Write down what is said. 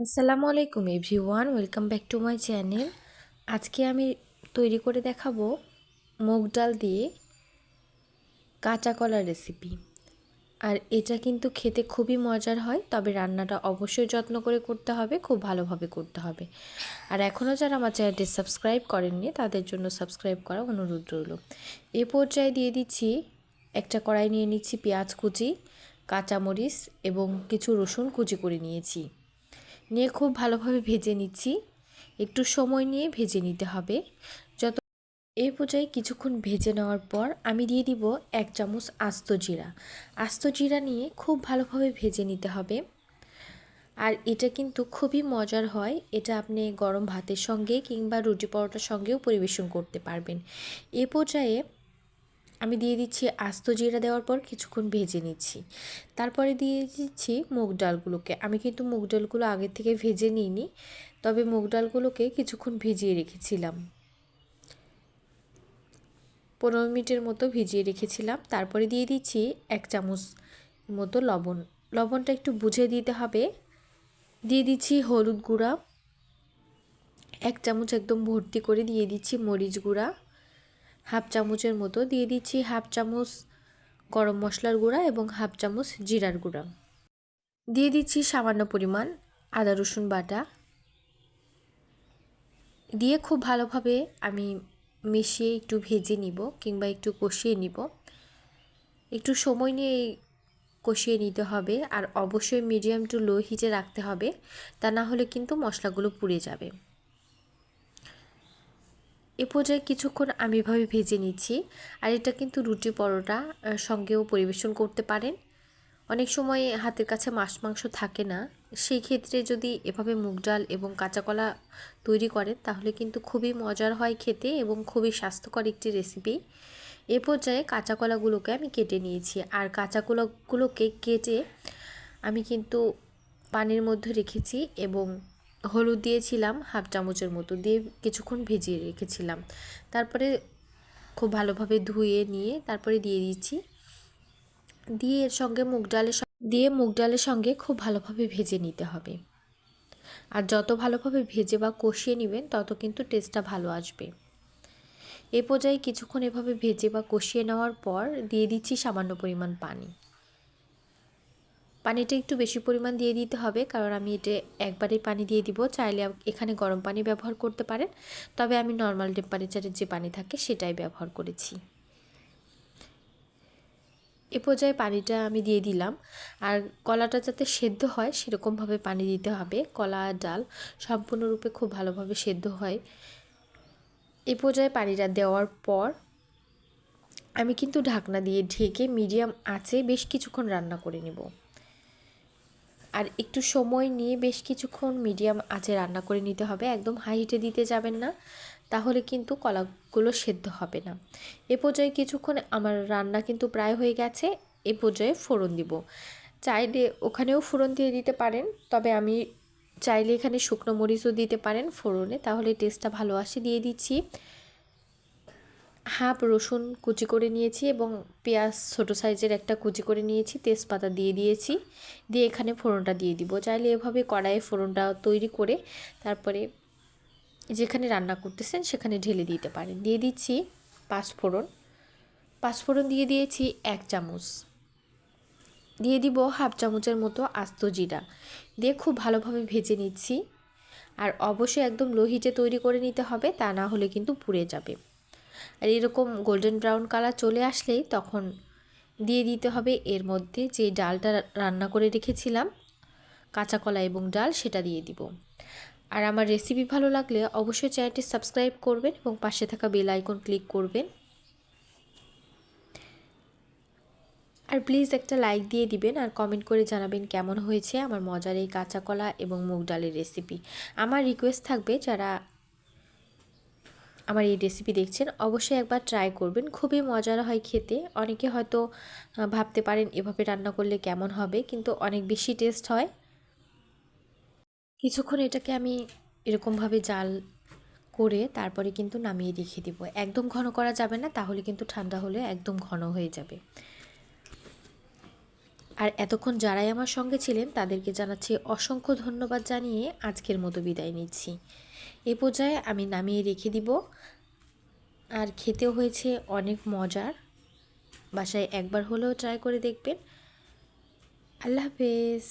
আসসালামু আলাইকুম everyone, welcome back to my channel. আজকে আমি তৈরি করে দেখাবো মুগ ডাল দিয়ে কাঁচা কলার রেসিপি। আর এটা কিন্তু খেতে খুবই মজার হয়, তবে রান্নাটা অবশ্যই যত্ন করে করতে হবে, খুব ভালোভাবে করতে হবে। আর এখনও যারা আমার চ্যানেলটি সাবস্ক্রাইব করেননি তাদের জন্য সাবস্ক্রাইব করা অনুরোধ রইল। এ পর্যায়ে দিয়ে দিচ্ছি একটা কড়াই, নিয়ে নিচ্ছি পেঁয়াজ কুচি, কাঁচামরিচ এবং কিছু রসুন কুচি করে নিয়েছি। নিয়ে খুব ভালোভাবে ভেজে নিচ্ছি। একটু সময় নিয়ে ভেজে নিতে হবে। যত এই পর্যায়ে কিছুক্ষণ ভেজে নেওয়ার পর আমি দিয়ে দিব 1 চামচ আস্ত জিরা। আস্ত জিরা নিয়ে খুব ভালোভাবে ভেজে নিতে হবে। আর এটা কিন্তু খুবই মজার হয়। এটা আপনি গরম ভাতের সঙ্গে কিংবা রুটি পরোটার সঙ্গেও পরিবেশন করতে পারবেন। এ পর্যায়ে আমি দিয়ে দিচ্ছি আস্ত জিরা, দেওয়ার পর কিছুক্ষণ ভেজে নিচ্ছি। তারপরে দিয়ে দিচ্ছি মুগ ডালগুলোকে। আমি কিন্তু মুগ ডালগুলো আগে থেকে ভেজে নিইনি, তবে মুগ ডালগুলোকে কিছুক্ষণ ভিজিয়ে রেখেছিলাম, 15 মিনিটের মতো ভিজিয়ে রেখেছিলাম। তারপরে দিয়ে দিচ্ছি 1 চামচ মতো লবণ। লবণটা একটু বুঝে দিতে হবে। দিয়ে দিচ্ছি হলুদ গুঁড়া 1 চামচ, একদম ভর্তি করে দিয়ে দিচ্ছি মরিচ গুঁড়া হাফ চামচের মতো, দিয়ে দিচ্ছি হাফ চামচ গরম মশলার গুঁড়া এবং হাফ চামচ জিরার গুঁড়া। দিয়ে দিচ্ছি সামান্য পরিমাণ আদা রসুন বাটা। দিয়ে খুব ভালোভাবে আমি মিশিয়ে একটু ভেজে নিব কিংবা একটু কষিয়ে নিব। একটু সময় নিয়ে কষিয়ে নিতে হবে, আর অবশ্যই মিডিয়াম টু লো হিটে রাখতে হবে, তা না হলে কিন্তু মশলাগুলো পুড়ে যাবে। এ পর্যায়ে কিছুক্ষণ আমি এভাবে ভেজে নিচ্ছি। আর এটা কিন্তু রুটি পরোটা সঙ্গেও পরিবেশন করতে পারেন। অনেক সময় হাতের কাছে মাছ মাংস থাকে না, সেই ক্ষেত্রে যদি এভাবে মুগ ডাল এবং কাঁচা কলা তৈরি করেন তাহলে কিন্তু খুবই মজার হয় খেতে এবং খুবই স্বাস্থ্যকর একটি রেসিপি। এ পর্যায়ে কাঁচা কলাগুলোকে আমি কেটে নিয়েছি। আর কাঁচা কলাগুলোকে কেটে আমি কিন্তু পানির মধ্যে রেখেছি এবং হলুদ দিয়েছিলাম হাফ চামচের মতো, দিয়ে কিছুক্ষণ ভিজিয়ে রেখেছিলাম। তারপরে খুব ভালোভাবে ধুয়ে নিয়ে তারপরে দিয়ে দিচ্ছি। দিয়ে এর সঙ্গে মুগ ডালের সঙ্গে খুব ভালোভাবে ভেজে নিতে হবে। আর যত ভালোভাবে ভেজে বা কষিয়ে নেবেন তত কিন্তু টেস্টটা ভালো আসবে। এ পর্যায়ে কিছুক্ষণ এভাবে ভেজে বা কষিয়ে নেওয়ার পর দিয়ে দিচ্ছি সামান্য পরিমাণ পানি। পানিটা একটু বেশি পরিমাণ দিয়ে দিতে হবে, কারণ আমি এটা একবারেই পানি দিয়ে দিব। চাইলে এখানে গরম পানি ব্যবহার করতে পারেন, তবে আমি নর্মাল টেম্পারেচারের যে পানি থাকে সেটাই ব্যবহার করেছি। এ পর্যায়ে পানিটা আমি দিয়ে দিলাম। আর কলাটা যাতে সেদ্ধ হয় সেরকমভাবে পানি দিতে হবে। কলা আর ডাল সম্পূর্ণরূপে খুব ভালোভাবে সেদ্ধ হয়। এ পর্যায়ে পানিটা দেওয়ার পর আমি কিন্তু ঢাকনা দিয়ে ঢেকে মিডিয়াম আঁচে বেশ কিছুক্ষণ রান্না করে নেব। আর একটু সময় নিয়ে বেশ কিছুক্ষণ মিডিয়াম আঁচে রান্না করে নিতে হবে, একদম হাই হিটে দিতে যাবেন না, তাহলে কিন্তু কলাগুলো সেদ্ধ হবে না। এ পর্যায়ে কিছুক্ষণ আমার রান্না কিন্তু প্রায় হয়ে গেছে। এ পর্যায়ে ফোড়ন দিব। চাইলে ওখানেও ফোড়ন দিয়ে দিতে পারেন, তবে আমি চাইলে এখানে শুকনো মরিচও দিতে পারেন ফোড়নে, তাহলে টেস্টটা ভালো আসে। দিয়ে দিচ্ছি হাফ রসুন কুচি করে নিয়েছি এবং পেঁয়াজ ছোটো সাইজের একটা কুচি করে নিয়েছি, তেজপাতা দিয়ে দিয়েছি। দিয়ে এখানে ফোড়নটা দিয়ে দিব। চাইলে এভাবে কড়াইয়ে ফোড়নটা তৈরি করে তারপরে যেখানে রান্না করতেছেন সেখানে ঢেলে দিতে পারেন। দিয়ে দিচ্ছি পাঁচফোড়ন দিয়ে দিয়েছি 1 চামচ। দিয়ে দিব হাফ চামচের মতো আস্ত জিরা। দিয়ে খুব ভালোভাবে ভেজে নিচ্ছি। আর অবশ্যই একদম লো হিটে তৈরি করে নিতে হবে, তা না হলে কিন্তু পুড়ে যাবে। আর এরকম গোল্ডেন ব্রাউন কালার চলে আসলেই তখন দিয়ে দিতে হবে এর মধ্যে যে ডালটা রান্না করে রেখেছিলাম, কাঁচা কলা এবং ডাল, সেটা দিয়ে দিব। আর আমার রেসিপি ভালো লাগলে অবশ্যই চ্যানেলটি সাবস্ক্রাইব করবেন এবং পাশে থাকা বেল আইকন ক্লিক করবেন। আর প্লিজ একটা লাইক দিয়ে দিবেন আর কমেন্ট করে জানাবেন কেমন হয়েছে আমার মজার এই কাঁচা কলা এবং মুগ ডালের রেসিপি। আমার রিকোয়েস্ট থাকবে, যারা আমার এই রেসিপি দেখছেন অবশ্যই একবার ট্রাই করবেন, খুবই মজার হয় খেতে। অনেকে হয়তো ভাবতে পারেন এভাবে রান্না করলে কেমন হবে, কিন্তু অনেক বেশি টেস্ট হয়। কিছুক্ষণ এটাকে আমি এরকমভাবে জাল করে তারপরে কিন্তু নামিয়ে রেখে দিব। একদম ঘন করা যাবে না, তাহলে কিন্তু ঠান্ডা হলে একদম ঘন হয়ে যাবে। আর এতক্ষণ যারাই আমার সঙ্গে ছিলেন তাদেরকে জানাচ্ছি অসংখ্য ধন্যবাদ জানিয়ে আজকের মতো বিদায় নিচ্ছি। এ পর্যায়ে আমি নামিয়ে রেখে দিব। আর খেতেও হয়েছে অনেক মজার। বাসায় একবার হলেও ট্রাই করে দেখবেন। আল্লাহ হাফেজ।